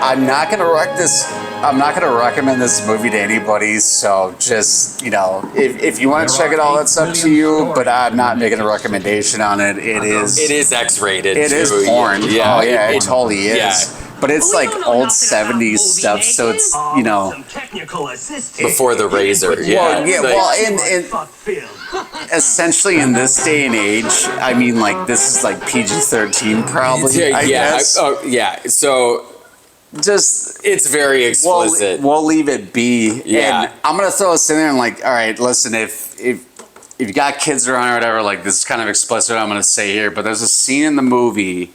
I'm not gonna wreck this. I'm not gonna recommend this movie to anybody. So just if you want to check it out, that's up to you. But I'm not making a recommendation on it. It is X-rated. It is too. porn. Yeah. Oh yeah, it totally is. Yeah. But it's We like don't know old nothing about 70s movie stuff. So making. it's Some technical assistance. Before the razor. Yeah. Well, yeah, Like- well, and Fuck film. essentially in this day and age, I mean, like this is like PG-13 probably. I guess. So Just it's very explicit. we'll leave it be. Yeah. And I'm gonna throw this in there and like, all right, listen, if you got kids around or whatever, like this is kind of explicit. I'm gonna say here, but there's a scene in the movie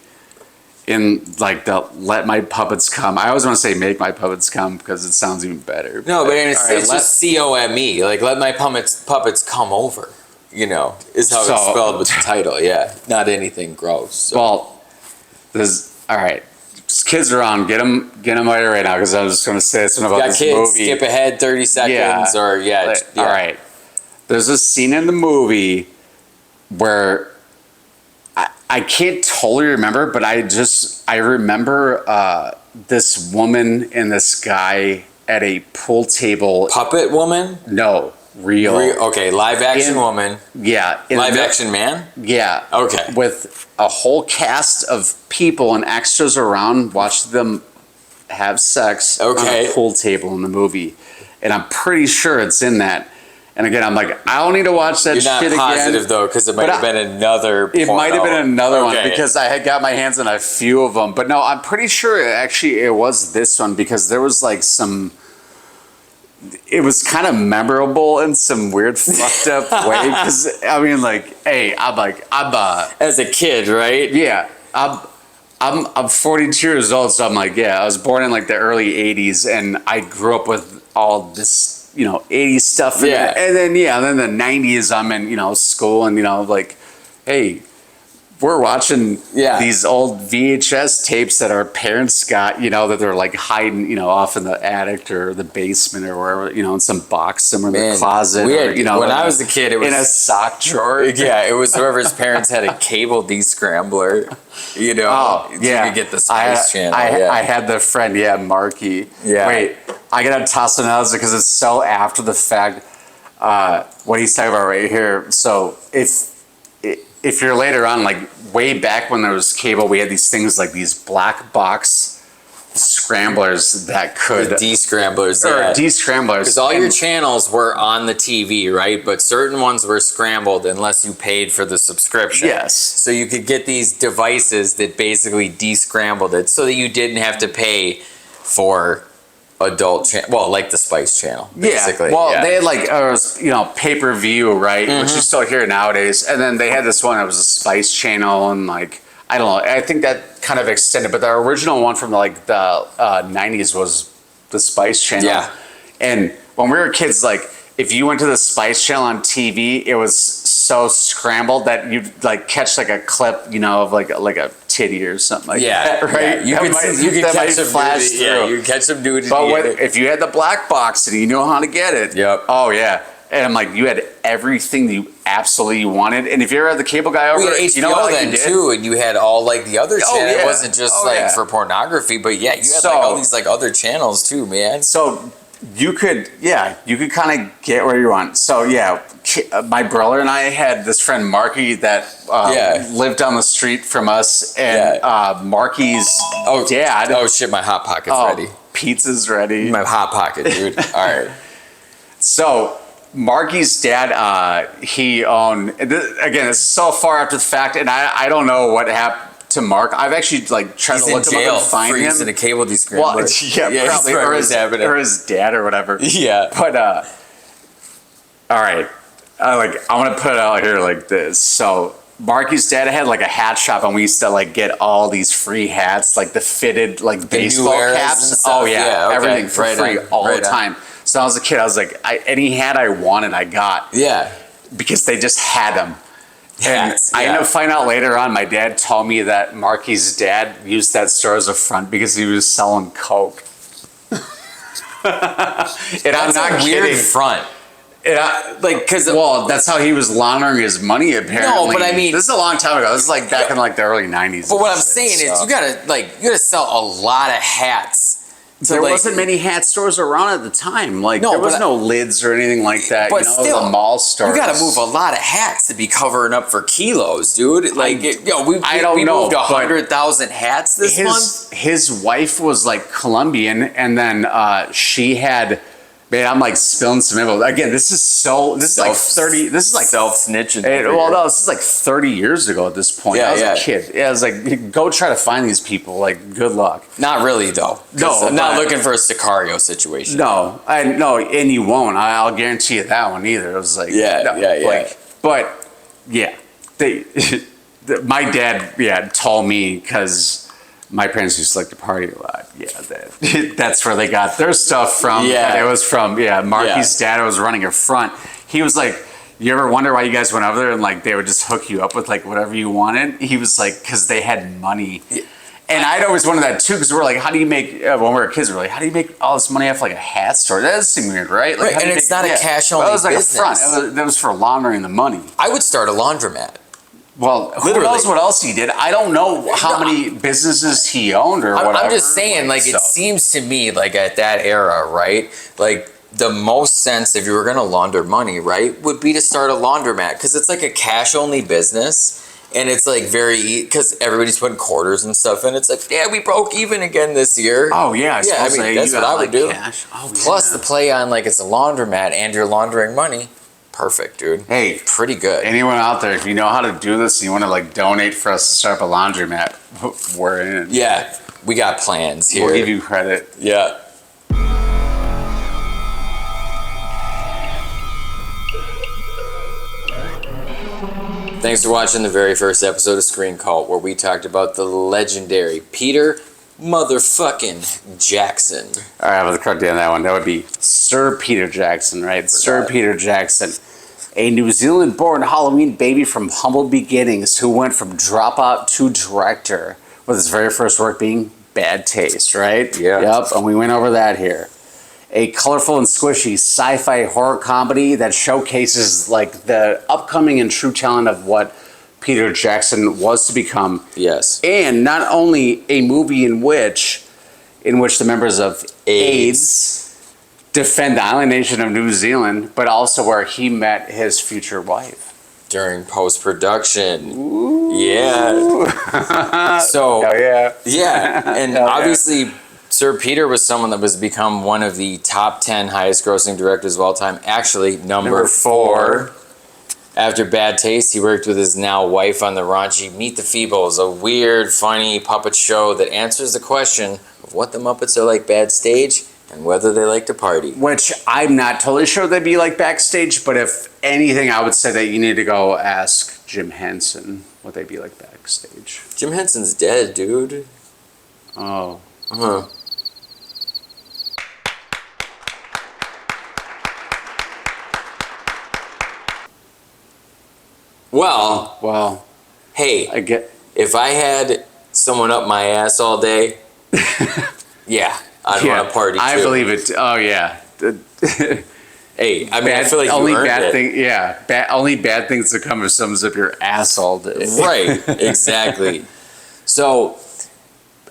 in like the "Let My Puppets Come." I always want to say "Make My Puppets Come" because it sounds even better. No, but it's, All right, it's just COME. Like, let my puppets come over. Is how it's So- spelled with the title. Yeah, not anything gross. So. Well, all right. Just kids around, get them right now because I was just going to say something about Got this kids, movie. skip ahead 30 seconds or yeah. All right. There's a scene in the movie where I can't totally remember, but I remember this woman and this guy at a pool table. Puppet woman? No, real. Okay, live action woman. Yeah. Live action man? Yeah. Okay. With a whole cast of people and extras around, watch them have sex on Okay. a pool table in the movie. And I'm pretty sure it's in that. And again, I'm like, I don't need to watch that You're not shit positive again. though, because it might But have been another. It might have been another one Okay. because I had got my hands on a few of them. But no, I'm pretty sure it was this one because there was like it was kind of memorable in some weird fucked up way. Because I mean, like, hey, I'm as a kid, right? yeah, I'm 42 years old, so I'm like, yeah, I was born in like the early 80s, and I grew up with all this, 80s stuff. Yeah. And then the 90s, I'm in, school, and like, hey, we're watching these old VHS tapes that our parents got, that they're like hiding, off in the attic or the basement or wherever, in some box somewhere in the closet. We or, had, when I was a kid, it was in a sock drawer. Yeah, it was whoever's parents had a cable descrambler. Oh, so yeah. you could get the Spice Channel. I had the friend, Marky. Yeah. Wait, I gotta toss another because it's so after the fact. What he's talking about right here. So if you're later on, like way back when there was cable, we had these things like these black box scramblers that could The descramblers. or Yeah. descramblers. Because all your And- channels were on the TV, right? But certain ones were scrambled unless you paid for the subscription. Yes. So you could get these devices that basically descrambled it so that you didn't have to pay for adult channel. Well, like the Spice Channel, basically. Yeah. Well, Yeah. they had like pay-per-view, right? Which you still hear nowadays. And then they had this one that was a Spice Channel, and like I don't know. I think that kind of extended, but the original one from like the 90s was the Spice Channel. Yeah. And when we were kids, like if you went to the Spice Channel on TV, it was so scrambled that you'd like catch like a clip, of like a titty or something like that, right? Yeah. You could catch some flash nudity. through. Yeah, you could catch some nudity. But if you had the black box and you knew how to get it, Yep. Oh yeah. And I'm like, you had everything that you absolutely wanted. And if you ever had the cable guy over, we had HBO you know what then you did? too, and you had all like the other channels. yeah. It wasn't just Oh, like yeah. for pornography, but yeah, you had So- like all these like other channels too, man. So you could kind of get where you want. So yeah, my brother and I had this friend Marky that lived down the street from us, and Marky's dad. Oh shit, my hot pocket's ready. Pizza's ready. My hot pocket, dude. All right. So Marky's dad, he owned. Again, this is so far after the fact, and I don't know what happened to Mark. I've actually like tried He's to in look him jail up and find for him. using a cable descrambler. Well, yeah, probably, he's or his dad or whatever. Yeah. But all right, I want to put it out here like this. So Marky's dad had like a hat shop, and we used to like get all these free hats, like the fitted like baseball New Eras caps. and stuff? Oh yeah, Yeah, okay. everything for Right free on, all right the on. time. So I was a kid. I was like, any hat I wanted, I got Yeah. because they just had them. And Hats, I yeah. ended up finding out later on, my dad told me that Marky's dad used that store as a front because he was selling coke. And I'm That's not a weird kidding. front. Because Well, that's how he was laundering his money, apparently. No, but I mean- this is a long time ago. This is like back in like the early 90s. But what and I'm shit, saying is, so. you gotta sell a lot of hats. There wasn't many hat stores around at the time. Like No, there was but- no lids or anything like that. But still, the mall stores. You gotta move a lot of hats to be covering up for kilos, dude. Like, we know, moved but 100,000 hats this month. His wife was like Colombian, and then she had. Man, I'm like spilling some info. Again, this is like 30. This is like self-snitching. Well, no, this is like 30 years ago at this point. Yeah, I was yeah. a kid. Yeah, I was like, go try to find these people. Like, good luck. Not really, though. No, I'm not but- looking for a Sicario situation. No, and you won't. I'll guarantee you that one either. It was like, But yeah, my dad, told me because my parents used to like to party a lot. Yeah, that's where they got their stuff from. Yeah. It was from Marky's dad was running a front. He was like, you ever wonder why you guys went over there and like they would just hook you up with like whatever you wanted? He was like, because they had money. And I'd always wondered that too, because we're like, how do you make, when we were kids, we're like, how do you make all this money off like a hat store? That does seem weird, right? Like, Right, and it's not a cash-only It was like business. a front. That was for laundering the money. I would start a laundromat. Well, who Literally. knows what else he did? I don't know how many businesses he owned or whatever. I'm just saying, like, it seems to me, like, at that era, right? Like, the most sense, if you were going to launder money, right, would be to start a laundromat. Because it's like a cash-only business. And it's like because everybody's putting quarters and stuff in. It's like, yeah, we broke even again this year. Oh, yeah. I mean, that's what I would do. Cash. Oh, Plus, the play on, like, it's a laundromat and you're laundering money. Perfect, dude. Hey, Pretty good. anyone out there, if you know how to do this and you want to like donate for us to start up a laundromat, we're in. Yeah, we got plans here. We'll give you credit. Yeah. Thanks for watching the very first episode of Screen Cult, where we talked about the legendary Peter motherfucking Jackson. All right, I was correct on that one. That would be Sir Peter Jackson, right? Sir Peter Jackson, a New Zealand-born Halloween baby from humble beginnings who went from dropout to director, with his very first work being Bad Taste, right? Yeah. Yep, and we went over that here. A colorful and squishy sci-fi horror comedy that showcases like the upcoming and true talent of what Peter Jackson was to become. Yes. And not only a movie in which the members of AIDS defend the island nation of New Zealand, but also where he met his future wife. During post-production. Ooh. Yeah. So, Oh, yeah. yeah. And Oh, yeah. obviously, Sir Peter was someone that was become one of the top 10 highest grossing directors of all time. Actually, number 4. After Bad Taste, he worked with his now wife on the raunchy Meet the Feebles, a weird, funny puppet show that answers the question of what the Muppets are like backstage and whether they like to party. Which I'm not totally sure they'd be like backstage, but if anything, I would say that you need to go ask Jim Henson what they'd be like backstage. Jim Henson's dead, dude. Oh. Uh-huh. Well, hey, I get. if I had someone up my ass all day, yeah, I'd want to party too. I believe it. Oh yeah. Hey, I mean, I feel like only you earned bad it. thing. Yeah, only bad things to come if someone's up your ass all day. Right, exactly. So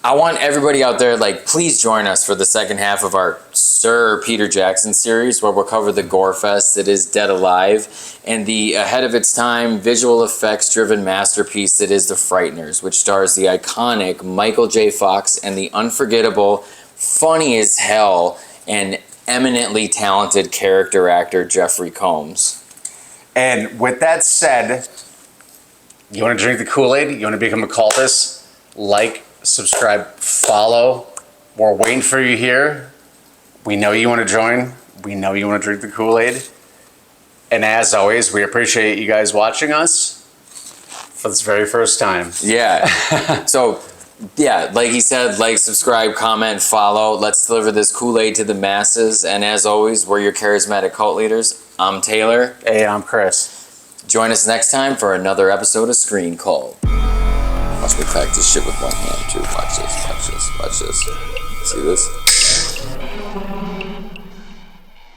I want everybody out there, like, please join us for the second half of our Sir Peter Jackson series, where we'll cover the gore fest that is Dead Alive and the ahead of its time visual effects driven masterpiece that is The Frighteners, which stars the iconic Michael J. Fox and the unforgettable, funny as hell, and eminently talented character actor Jeffrey Combs. And with that said, you want to drink the Kool-Aid? You want to become a cultist? Like, subscribe, follow. We're waiting for you here. We know you want to join. We know you want to drink the Kool-Aid. And as always, we appreciate you guys watching us for this very first time. Yeah. So, yeah, like he said, like, subscribe, comment, follow. Let's deliver this Kool-Aid to the masses. And as always, we're your charismatic cult leaders. I'm Taylor. Hey, I'm Chris. Join us next time for another episode of Screen Call. Watch me crack this shit with one hand, too. Watch this, watch this, watch this. See this?